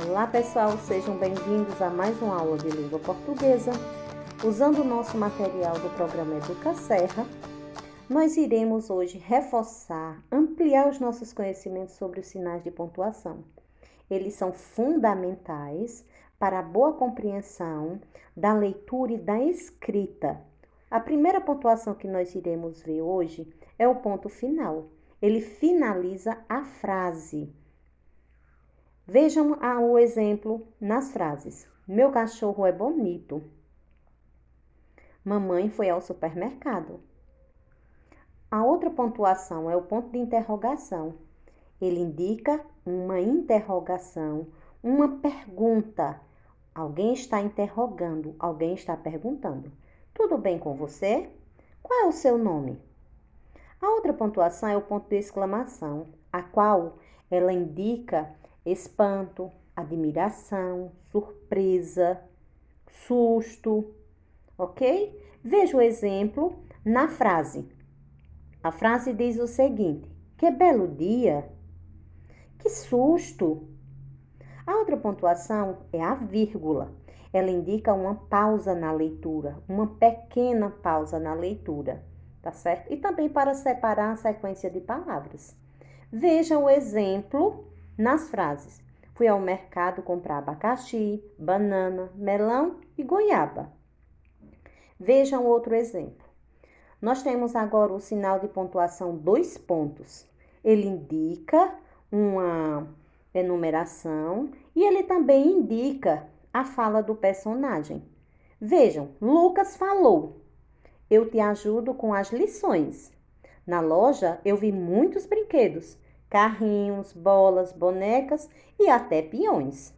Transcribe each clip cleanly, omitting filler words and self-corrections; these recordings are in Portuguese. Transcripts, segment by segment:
Olá pessoal, sejam bem-vindos a mais uma aula de língua portuguesa. Usando o nosso material do programa Educaserra, nós iremos hoje reforçar, ampliar os nossos conhecimentos sobre os sinais de pontuação. Eles são fundamentais para a boa compreensão da leitura e da escrita. A primeira pontuação que nós iremos ver hoje é o ponto final. Ele finaliza a frase. Vejam o exemplo nas frases. Meu cachorro é bonito. Mamãe foi ao supermercado. A outra pontuação é o ponto de interrogação. Ele indica uma interrogação, uma pergunta. Alguém está interrogando, alguém está perguntando. Tudo bem com você? Qual é o seu nome? A outra pontuação é o ponto de exclamação, a qual ela indica espanto, admiração, surpresa, susto, ok? Veja o exemplo na frase. A frase diz o seguinte: que belo dia! Que susto! A outra pontuação é a vírgula. Ela indica uma pausa na leitura, uma pequena pausa na leitura, tá certo? E também para separar a sequência de palavras. Veja o exemplo nas frases. Fui ao mercado comprar abacaxi, banana, melão e goiaba. Vejam outro exemplo. Nós temos agora o sinal de pontuação 2 pontos. Ele indica uma enumeração e ele também indica a fala do personagem. Vejam, Lucas falou: eu te ajudo com as lições. Na loja eu vi muitos brinquedos, carrinhos, bolas, bonecas e até peões.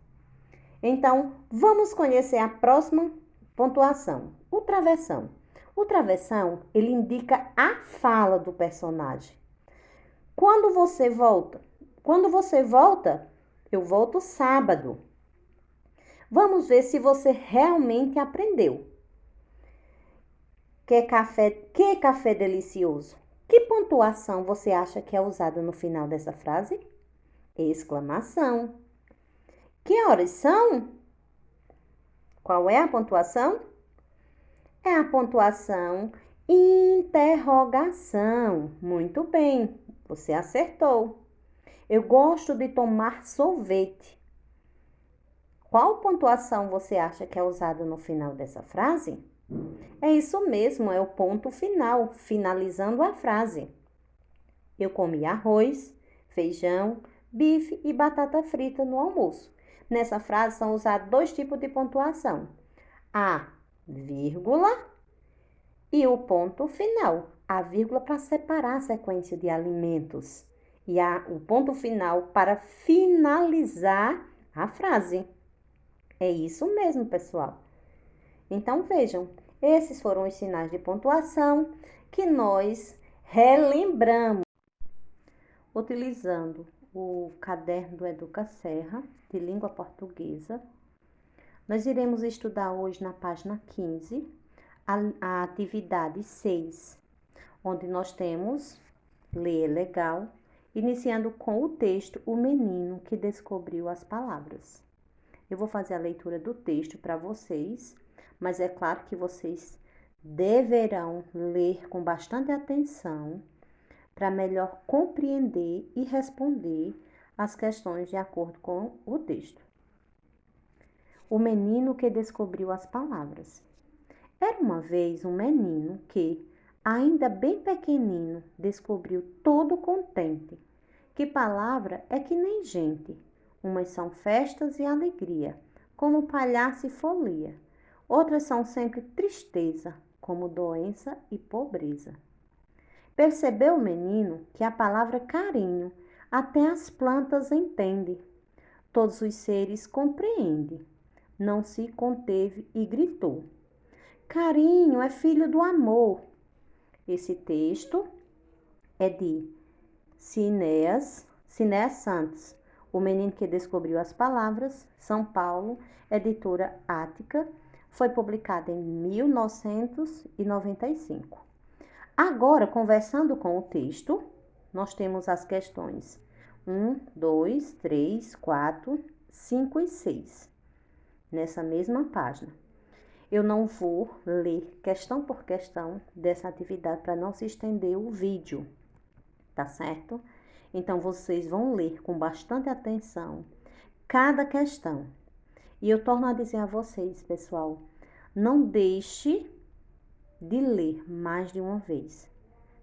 Então, vamos conhecer a próxima pontuação, o travessão. O travessão, ele indica a fala do personagem. Quando você volta? Quando você volta, eu volto sábado. Vamos ver se você realmente aprendeu. Que café delicioso! Que pontuação você acha que é usada no final dessa frase? Exclamação. Que horas são? Qual é a pontuação? É a pontuação interrogação. Muito bem, você acertou. Eu gosto de tomar sorvete. Qual pontuação você acha que é usada no final dessa frase? É isso mesmo, é o ponto final, finalizando a frase. Eu comi arroz, feijão, bife e batata frita no almoço. Nessa frase são usados 2 tipos de pontuação. A vírgula e o ponto final. A vírgula para separar a sequência de alimentos e o ponto final para finalizar a frase. É isso mesmo, pessoal. Então, vejam, esses foram os sinais de pontuação que nós relembramos utilizando o caderno do Educaserra de língua portuguesa. Nós iremos estudar hoje na página 15 a atividade 6, onde nós temos ler legal, iniciando com o texto O Menino que Descobriu as Palavras. Eu vou fazer a leitura do texto para vocês, mas é claro que vocês deverão ler com bastante atenção para melhor compreender e responder as questões de acordo com o texto. O menino que descobriu as palavras. Era uma vez um menino que, ainda bem pequenino, descobriu todo contente. Que palavra é que nem gente. Umas são festas e alegria, como palhaço e folia. Outras são sempre tristeza, como doença e pobreza. Percebeu o menino que a palavra carinho até as plantas entende. Todos os seres compreende. Não se conteve e gritou: carinho é filho do amor. Esse texto é de Cinéas Santos, O Menino que Descobriu as Palavras, São Paulo, editora Ática, foi publicado em 1995. Agora, conversando com o texto, nós temos as questões 1, 2, 3, 4, 5 e 6, nessa mesma página. Eu não vou ler questão por questão dessa atividade para não se estender o vídeo, tá certo? Então, vocês vão ler com bastante atenção cada questão. E eu torno a dizer a vocês, pessoal, não deixe de ler mais de uma vez,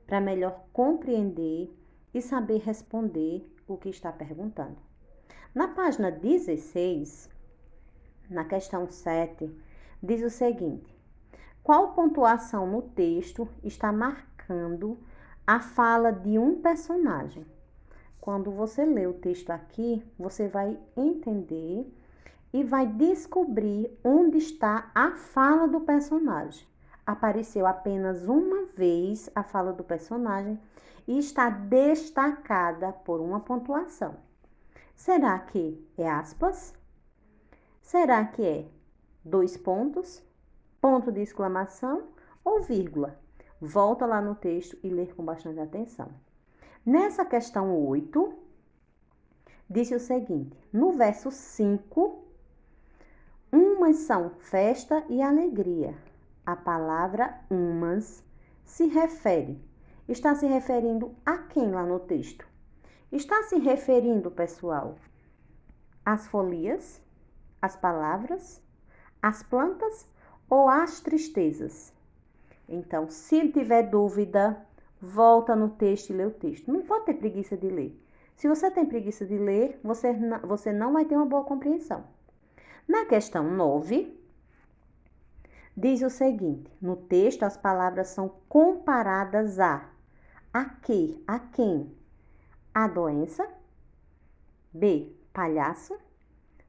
para melhor compreender e saber responder o que está perguntando. Na página 16, na questão 7, diz o seguinte: qual pontuação no texto está marcando a fala de um personagem? Quando você lê o texto aqui, você vai entender e vai descobrir onde está a fala do personagem. Apareceu apenas uma vez a fala do personagem e está destacada por uma pontuação. Será que é aspas? Será que é 2 pontos, ponto de exclamação ou vírgula? Volta lá no texto e lê com bastante atenção. Nessa questão 8, diz o seguinte: no verso 5, umas são festa e alegria. A palavra umas está se referindo a quem lá no texto? Está se referindo, pessoal, às folias, às palavras, às plantas ou às tristezas? Então, se tiver dúvida, volta no texto e lê o texto. Não pode ter preguiça de ler. Se você tem preguiça de ler, você não vai ter uma boa compreensão. Na questão 9, diz o seguinte: no texto as palavras são comparadas a quê? A quem? A doença, B, palhaço,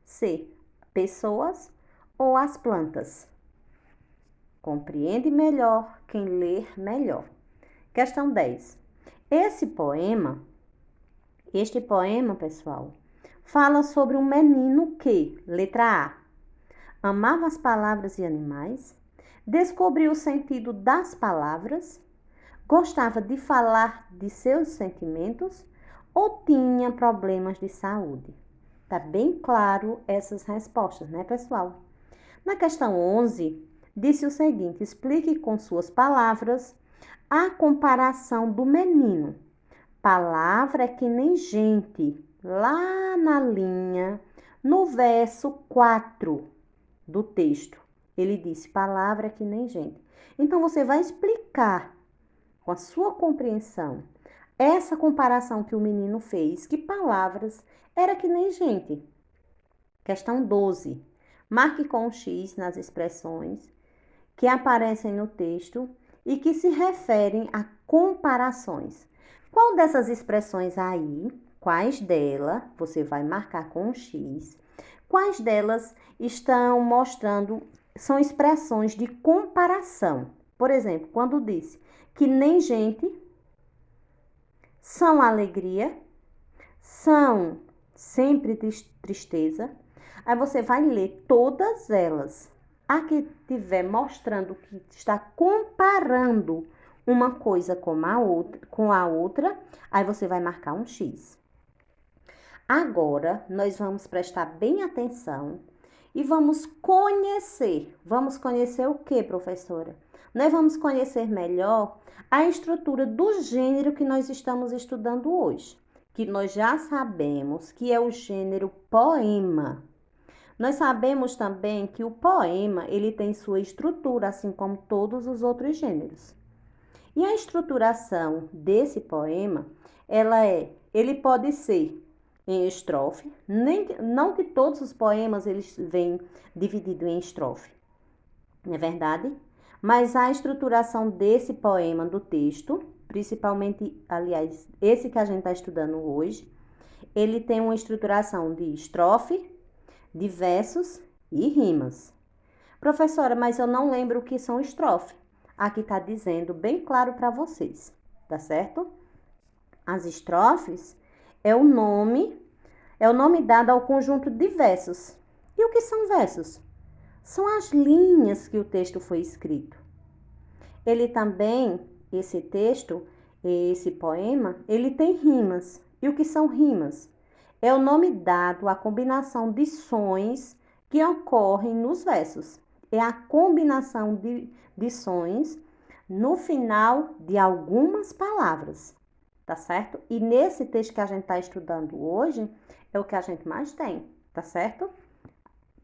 C, pessoas ou as plantas? Compreende melhor quem ler melhor. Questão 10. Este poema, pessoal, fala sobre um menino que, letra A, amava as palavras e animais, descobriu o sentido das palavras, gostava de falar de seus sentimentos ou tinha problemas de saúde? Tá bem claro essas respostas, né, pessoal? Na questão 11, disse o seguinte: explique com suas palavras a comparação do menino. Palavra é que nem gente, lá na linha, no verso 4 do texto. Ele disse: palavra é que nem gente. Então, você vai explicar com a sua compreensão essa comparação que o menino fez, que palavras era que nem gente. Questão 12. Marque com um X nas expressões que aparecem no texto e que se referem a comparações. Qual dessas expressões aí, quais delas, você vai marcar com um X, quais delas estão mostrando, são expressões de comparação? Por exemplo, quando disse que nem gente, são alegria, são sempre tristeza. Aí você vai ler todas elas. A que estiver mostrando que está comparando uma coisa com a outra, aí você vai marcar um X. Agora, nós vamos prestar bem atenção e vamos conhecer. Vamos conhecer o que, professora? Nós vamos conhecer melhor a estrutura do gênero que nós estamos estudando hoje, que nós já sabemos que é o gênero poema. Nós sabemos também que o poema, ele tem sua estrutura, assim como todos os outros gêneros. E a estruturação desse poema, ele pode ser em estrofe, não que todos os poemas eles vêm divididos em estrofe, não é verdade? Mas a estruturação desse poema do texto, principalmente, aliás, esse que a gente está estudando hoje, ele tem uma estruturação de estrofe, de versos e rimas. Professora, mas eu não lembro o que são estrofe. Aqui está dizendo bem claro para vocês, tá certo? As estrofes é o nome dado ao conjunto de versos. E o que são versos? São as linhas que o texto foi escrito. Ele também, esse poema, ele tem rimas. E o que são rimas? é o nome dado à combinação de sons que ocorrem nos versos. É a combinação de sons no final de algumas palavras, tá certo? E nesse texto que a gente está estudando hoje, é o que a gente mais tem, tá certo?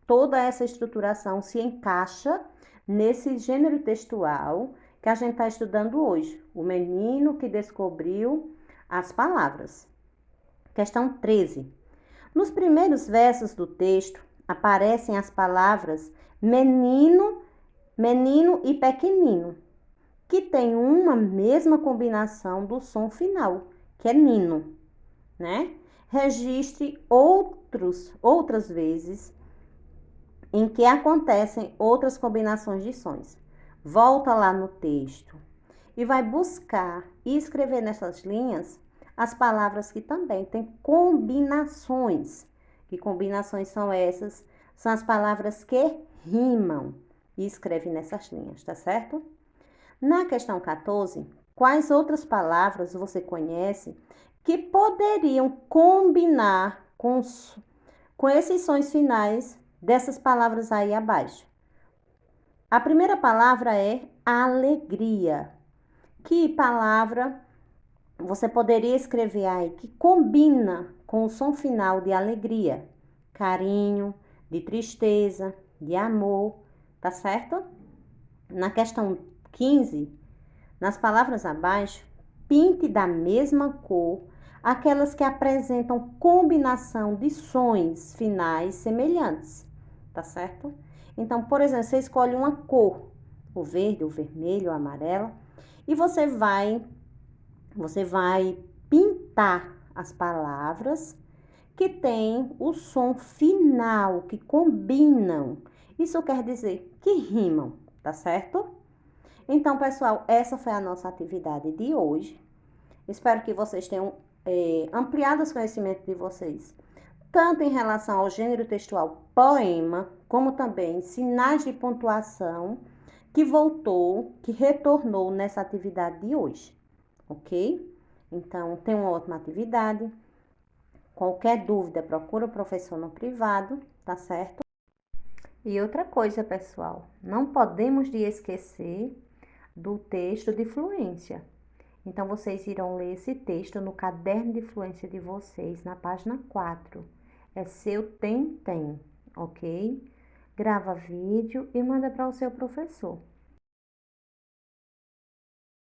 Toda essa estruturação se encaixa nesse gênero textual que a gente está estudando hoje. O menino que descobriu as palavras. Questão 13. Nos primeiros versos do texto aparecem as palavras menino, menino e pequenino, que tem uma mesma combinação do som final, que é nino, né? Registre outras vezes em que acontecem outras combinações de sons. Volta lá no texto e vai buscar e escrever nessas linhas as palavras que também têm combinações. Que combinações são essas? São as palavras que rimam. E escreve nessas linhas, tá certo? Na questão 14, quais outras palavras você conhece que poderiam combinar com esses sons finais dessas palavras aí abaixo? A primeira palavra é alegria. Que palavra você poderia escrever aí que combina com o som final de alegria? Carinho, de tristeza, de amor, tá certo? Na questão 15, nas palavras abaixo, pinte da mesma cor aquelas que apresentam combinação de sons finais semelhantes, tá certo? Então, por exemplo, você escolhe uma cor, o verde, o vermelho, o amarelo, e você vai pintar as palavras que têm o som final, que combinam. Isso quer dizer que rimam, tá certo? Então, pessoal, essa foi a nossa atividade de hoje. Espero que vocês tenham ampliado os conhecimentos de vocês, tanto em relação ao gênero textual poema, como também sinais de pontuação que retornou nessa atividade de hoje, ok? Então, tenha uma ótima atividade. Qualquer dúvida, procura o professor no privado, tá certo? E outra coisa, pessoal, não podemos de esquecer do texto de fluência. Então, vocês irão ler esse texto no caderno de fluência de vocês, na página 4. É seu tem, ok? Grava vídeo e manda para o seu professor.